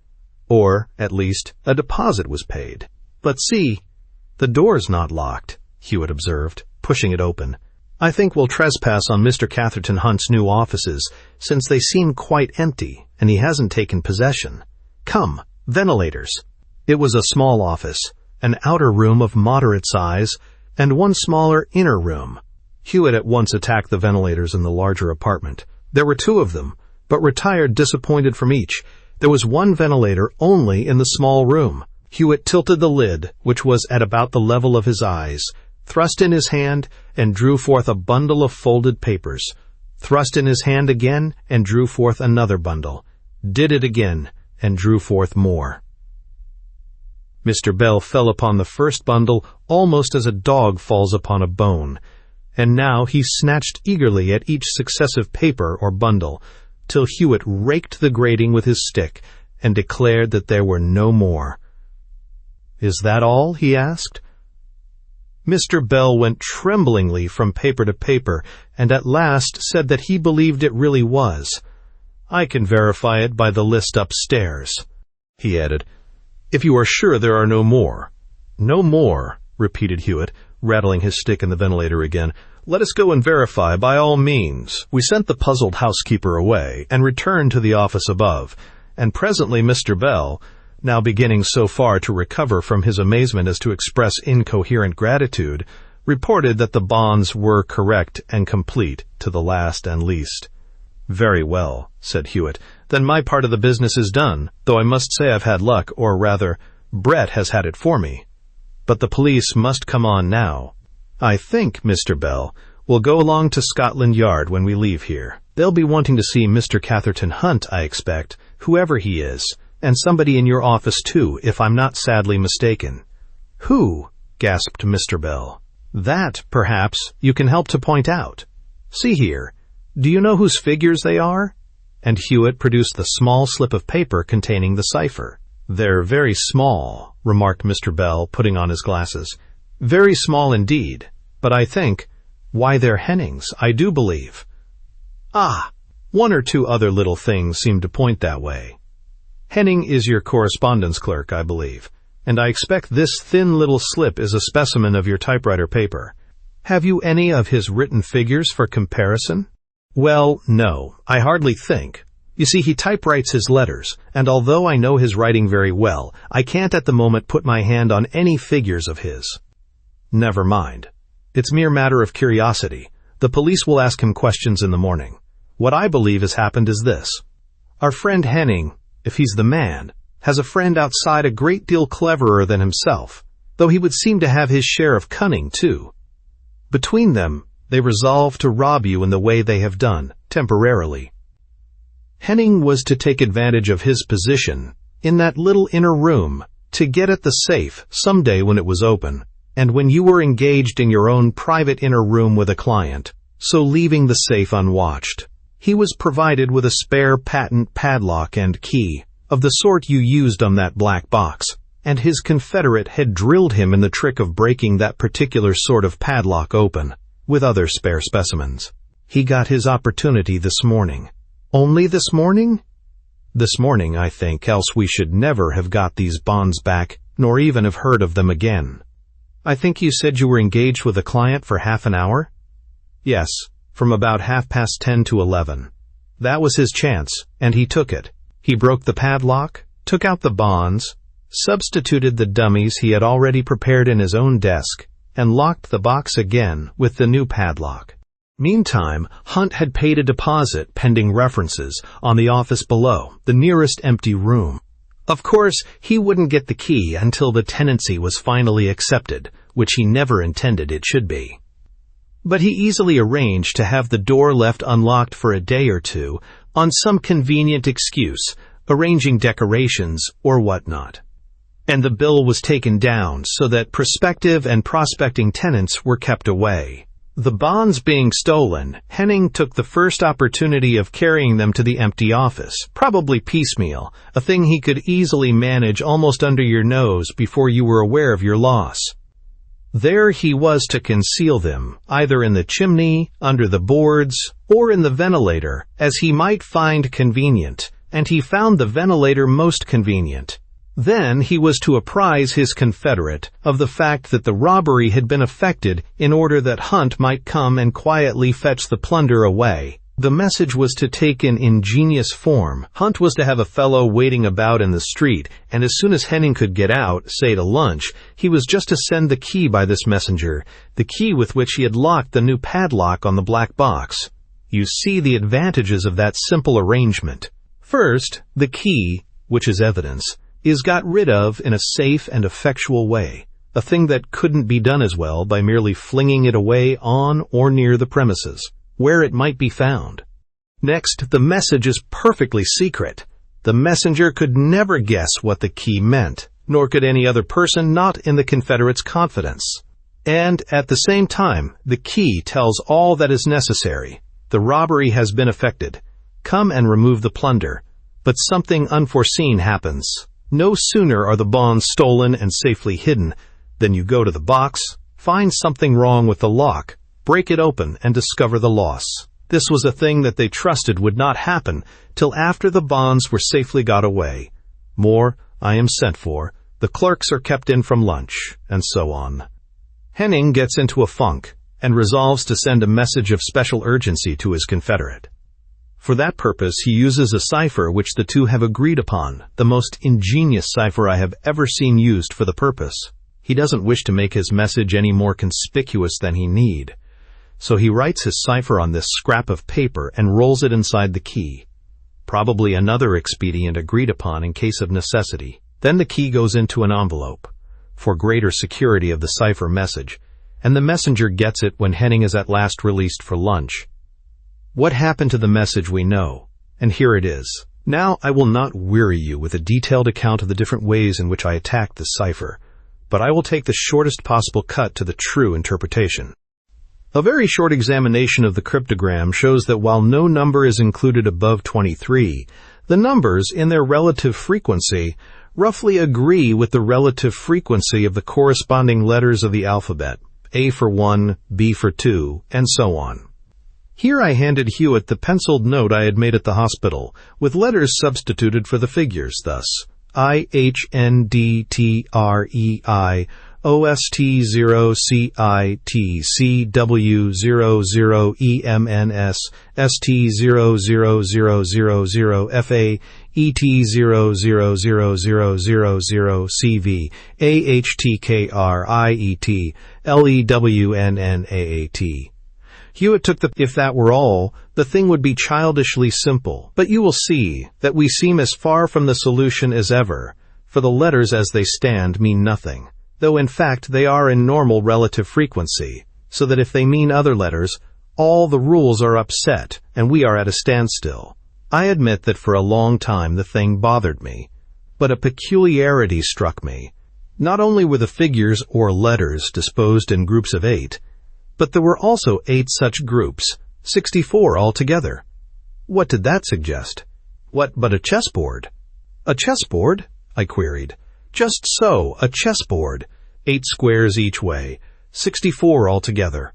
Or, at least, a deposit was paid. But see, the door's not locked," Hewitt observed, pushing it open. "I think we'll trespass on Mr. Catherton Hunt's new offices, since they seem quite empty, and he hasn't taken possession. Come, ventilators." It was a small office, an outer room of moderate size, and one smaller inner room. Hewitt at once attacked the ventilators in the larger apartment. There were 2 of them, but retired disappointed from each. There was one ventilator only in the small room. Hewitt tilted the lid, which was at about the level of his eyes, thrust in his hand, and drew forth a bundle of folded papers, thrust in his hand again, and drew forth another bundle, did it again, and drew forth more. Mr. Bell fell upon the first bundle almost as a dog falls upon a bone, and now he snatched eagerly at each successive paper or bundle, till Hewitt raked the grating with his stick and declared that there were no more. "Is that all?" he asked. Mr. Bell went tremblingly from paper to paper, and at last said that he believed it really was. "I can verify it by the list upstairs," he added, "if you are sure there are no more." "No more," repeated Hewitt, rattling his stick in the ventilator again. "Let us go and verify by all means." We sent the puzzled housekeeper away and returned to the office above, and presently Mr. Bell, now beginning so far to recover from his amazement as to express incoherent gratitude, reported that the bonds were correct and complete to the last and least. "Very well," said Hewitt. "Then my part of the business is done, though I must say I've had luck, or rather, Brett has had it for me. But the police must come on now. I think, Mr. Bell, we'll go along to Scotland Yard when we leave here. They'll be wanting to see Mr. Catherton Hunt, I expect, whoever he is, and somebody in your office too, if I'm not sadly mistaken." "Who?" gasped Mr. Bell. "That, perhaps, you can help to point out. See here, do you know whose figures they are?" And Hewitt produced the small slip of paper containing the cipher. "They're very small," remarked Mr. Bell, putting on his glasses. "Very small indeed, but I think, why, they're Henning's, I do believe." "Ah, one or two other little things seem to point that way. Henning is your correspondence clerk, I believe, and I expect this thin little slip is a specimen of your typewriter paper. Have you any of his written figures for comparison?" "Well, no, I hardly think. You see, he typewrites his letters, and although I know his writing very well, I can't at the moment put my hand on any figures of his." "Never mind. It's mere matter of curiosity. The police will ask him questions in the morning. What I believe has happened is this. Our friend Henning, if he's the man, has a friend outside a great deal cleverer than himself, though he would seem to have his share of cunning, too. Between them, they resolve to rob you in the way they have done, temporarily. Henning was to take advantage of his position in that little inner room to get at the safe some day when it was open, and when you were engaged in your own private inner room with a client, so leaving the safe unwatched. He was provided with a spare patent padlock and key, of the sort you used on that black box, and his confederate had drilled him in the trick of breaking that particular sort of padlock open, with other spare specimens. He got his opportunity this morning." "Only this morning?" "This morning, I think, else we should never have got these bonds back, nor even have heard of them again." "I think you said you were engaged with a client for half an hour?" "Yes, from about 10:30 to 11. That was his chance, and he took it. He broke the padlock, took out the bonds, substituted the dummies he had already prepared in his own desk, and locked the box again with the new padlock. Meantime, Hunt had paid a deposit, pending references, on the office below, the nearest empty room. Of course, he wouldn't get the key until the tenancy was finally accepted, which he never intended it should be. But he easily arranged to have the door left unlocked for a day or two, on some convenient excuse, arranging decorations or whatnot. And the bill was taken down so that prospective and prospecting tenants were kept away. The bonds being stolen, Henning took the first opportunity of carrying them to the empty office, probably piecemeal, a thing he could easily manage almost under your nose before you were aware of your loss. There he was to conceal them, either in the chimney, under the boards, or in the ventilator, as he might find convenient, and he found the ventilator most convenient. Then he was to apprise his confederate of the fact that the robbery had been effected in order that Hunt might come and quietly fetch the plunder away. The message was to take an ingenious form. Hunt was to have a fellow waiting about in the street, and as soon as Henning could get out, say to lunch, he was just to send the key by this messenger, the key with which he had locked the new padlock on the black box. You see the advantages of that simple arrangement. First, the key, which is evidence, is got rid of in a safe and effectual way, a thing that couldn't be done as well by merely flinging it away on or near the premises, where it might be found. Next, the message is perfectly secret. The messenger could never guess what the key meant, nor could any other person not in the Confederate's confidence. And at the same time, the key tells all that is necessary. The robbery has been effected. Come and remove the plunder. But something unforeseen happens. No sooner are the bonds stolen and safely hidden than you go to the box, find something wrong with the lock, break it open, and discover the loss. This was a thing that they trusted would not happen till after the bonds were safely got away. More, I am sent for, the clerks are kept in from lunch, and so on. Henning gets into a funk and resolves to send a message of special urgency to his confederate. For that purpose, he uses a cipher which the two have agreed upon, the most ingenious cipher I have ever seen used for the purpose. He doesn't wish to make his message any more conspicuous than he need. So he writes his cipher on this scrap of paper and rolls it inside the key. Probably another expedient agreed upon in case of necessity. Then the key goes into an envelope, for greater security of the cipher message, and the messenger gets it when Henning is at last released for lunch. What happened to the message we know, and here it is. Now I will not weary you with a detailed account of the different ways in which I attacked this cipher, but I will take the shortest possible cut to the true interpretation. A very short examination of the cryptogram shows that while no number is included above 23, the numbers, in their relative frequency, roughly agree with the relative frequency of the corresponding letters of the alphabet, A for 1, B for 2, and so on. Here I handed Hewitt the penciled note I had made at the hospital, with letters substituted for the figures, thus IHNDTREI OST0 CITCW 00 EMNS ST00000 FA ET0000000 CV AHTKRIET LEWNNAAT. Hewitt took the if that were all, the thing would be childishly simple, but you will see that we seem as far from the solution as ever, for the letters as they stand mean nothing, though in fact they are in normal relative frequency, so that if they mean other letters, all the rules are upset and we are at a standstill. I admit that for a long time the thing bothered me, but a peculiarity struck me. Not only were the figures or letters disposed in groups of 8, but there were also 8 such groups, 64 altogether. What did that suggest? What but a chessboard? A chessboard? I queried. Just so, a chessboard. 8 squares each way, 64 altogether.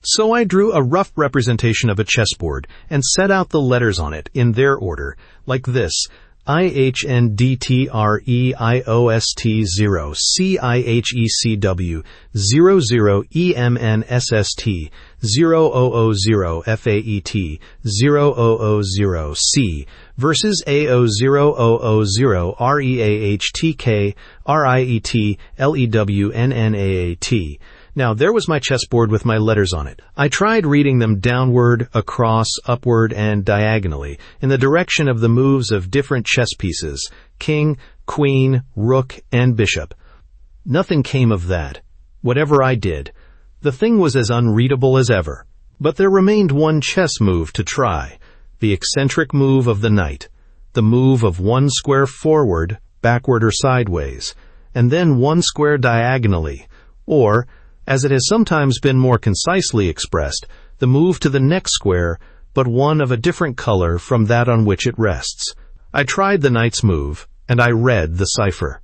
So I drew a rough representation of a chessboard and set out the letters on it in their order, like this: IHNDTREIOST0 CIHECW 00 EMNSST 0000 FAET 0000 C versus A00000 REAHTK RIET LEWNNAAT. Now, there was my chessboard with my letters on it. I tried reading them downward, across, upward, and diagonally, in the direction of the moves of different chess pieces, king, queen, rook, and bishop. Nothing came of that. Whatever I did, the thing was as unreadable as ever. But there remained one chess move to try, the eccentric move of the knight, the move of 1 square forward, backward or sideways, and then 1 square diagonally, or, as it has sometimes been more concisely expressed, the move to the next square, but one of a different color from that on which it rests. I tried the knight's move, and I read the cipher.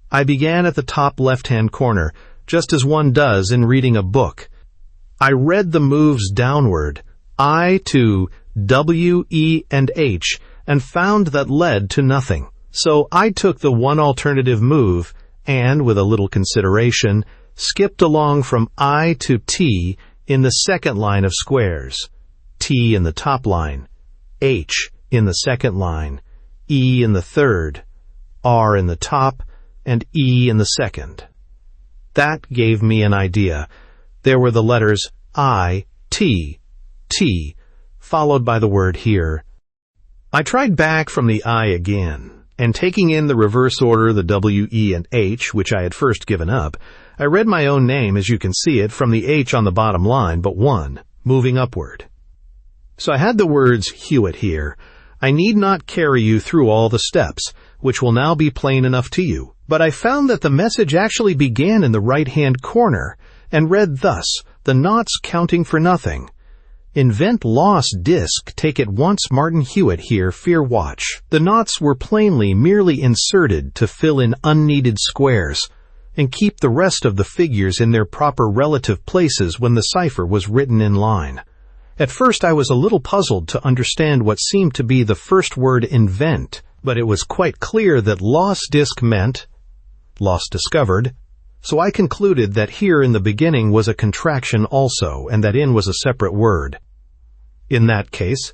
I began at the top left-hand corner, just as one does in reading a book. I read the moves downward, I to W, E, and H, and found that led to nothing. So I took the one alternative move, and, with a little consideration, skipped along from I to T in the second line of squares, T in the top line, H in the second line, E in the third, R in the top, and E in the second. That gave me an idea. There were the letters I, T, T, followed by the word here. I tried back from the I again, and taking in the reverse order the W, E, and H, which I had first given up, I read my own name, as you can see it, from the H on the bottom line, but one, moving upward. So I had the words Hewitt here. I need not carry you through all the steps, which will now be plain enough to you, but I found that the message actually began in the right-hand corner, and read thus, the knots counting for nothing. Invent lost disk, take at once Martin Hewitt here, fear watch. The knots were plainly merely inserted to fill in unneeded squares, and keep the rest of the figures in their proper relative places when the cipher was written in line. At first I was a little puzzled to understand what seemed to be the first word invent, but it was quite clear that lost disk meant lost discovered, so I concluded that here in the beginning was a contraction also, and that in was a separate word. In that case,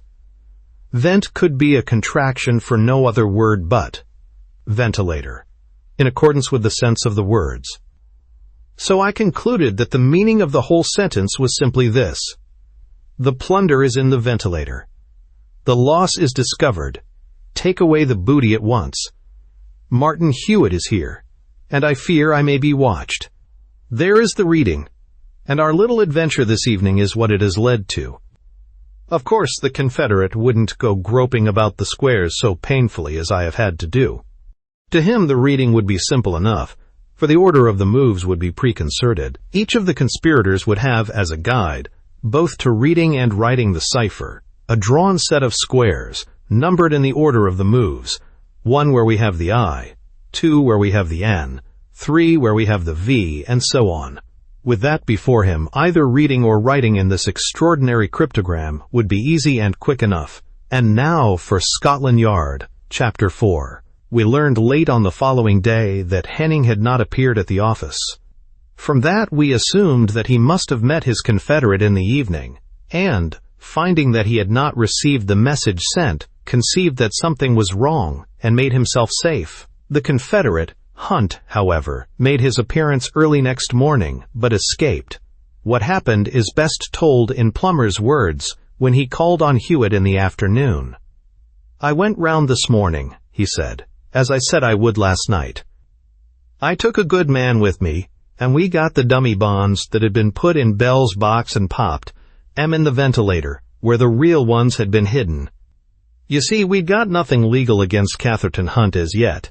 Vent could be a contraction for no other word but ventilator, in accordance with the sense of the words. So I concluded that the meaning of the whole sentence was simply this: the plunder is in the ventilator. The loss is discovered. Take away the booty at once. Martin Hewitt is here, and I fear I may be watched. There is the reading, and our little adventure this evening is what it has led to. Of course, the Confederate wouldn't go groping about the squares so painfully as I have had to do. To him, the reading would be simple enough, for the order of the moves would be preconcerted. Each of the conspirators would have, as a guide, both to reading and writing the cipher, a drawn set of squares, numbered in the order of the moves, 1 where we have the I, 2 where we have the N, 3 where we have the V, and so on. With that before him, either reading or writing in this extraordinary cryptogram would be easy and quick enough. And now for Scotland Yard, Chapter 4. We learned late on the following day that Henning had not appeared at the office. From that we assumed that he must have met his confederate in the evening, and, finding that he had not received the message sent, conceived that something was wrong, and made himself safe. The confederate, Hunt, however, made his appearance early next morning, but escaped. What happened is best told in Plummer's words, when he called on Hewitt in the afternoon. "I went round this morning," he said, "as I said I would last night. I took a good man with me, and we got the dummy bonds that had been put in Bell's box and popped, in the ventilator, where the real ones had been hidden. You see, we'd got nothing legal against Catherton Hunt as yet,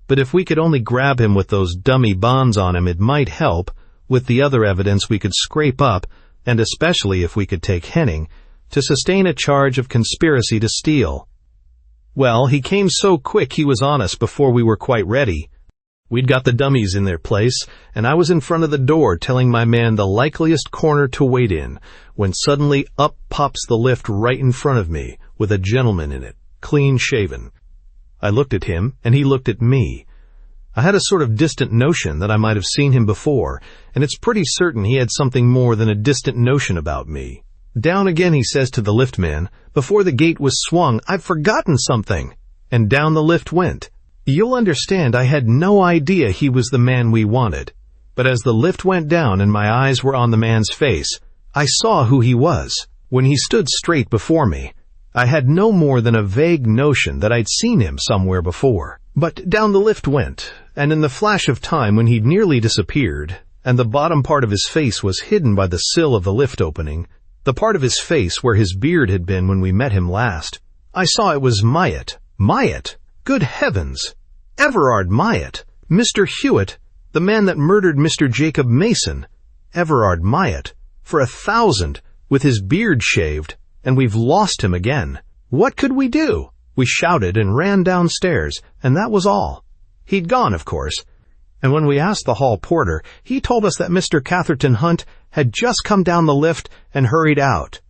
but if we could only grab him with those dummy bonds on him, it might help, with the other evidence we could scrape up, and especially if we could take Henning, to sustain a charge of conspiracy to steal. Well, he came so quick he was on us before we were quite ready. We'd got the dummies in their place, and I was in front of the door telling my man the likeliest corner to wait in, when suddenly up pops the lift right in front of me, with a gentleman in it, clean shaven. I looked at him, and he looked at me. I had a sort of distant notion that I might have seen him before, and it's pretty certain he had something more than a distant notion about me. Down again, he says to the liftman, before the gate was swung, "I've forgotten something," and down the lift went. You'll understand I had no idea he was the man we wanted, but as the lift went down and my eyes were on the man's face, I saw who he was. When he stood straight before me, I had no more than a vague notion that I'd seen him somewhere before. But down the lift went, and in the flash of time when he'd nearly disappeared, and the bottom part of his face was hidden by the sill of the lift opening, the part of his face where his beard had been when we met him last, I saw it was Myatt. Myatt! Good heavens! Everard Myatt! Mr. Hewitt, the man that murdered Mr. Jacob Mason. Everard Myatt, for 1,000, with his beard shaved, and we've lost him again. What could we do? We shouted and ran downstairs, and that was all. He'd gone, of course, and when we asked the hall porter, he told us that Mr. Catherton Hunt had just come down the lift and hurried out.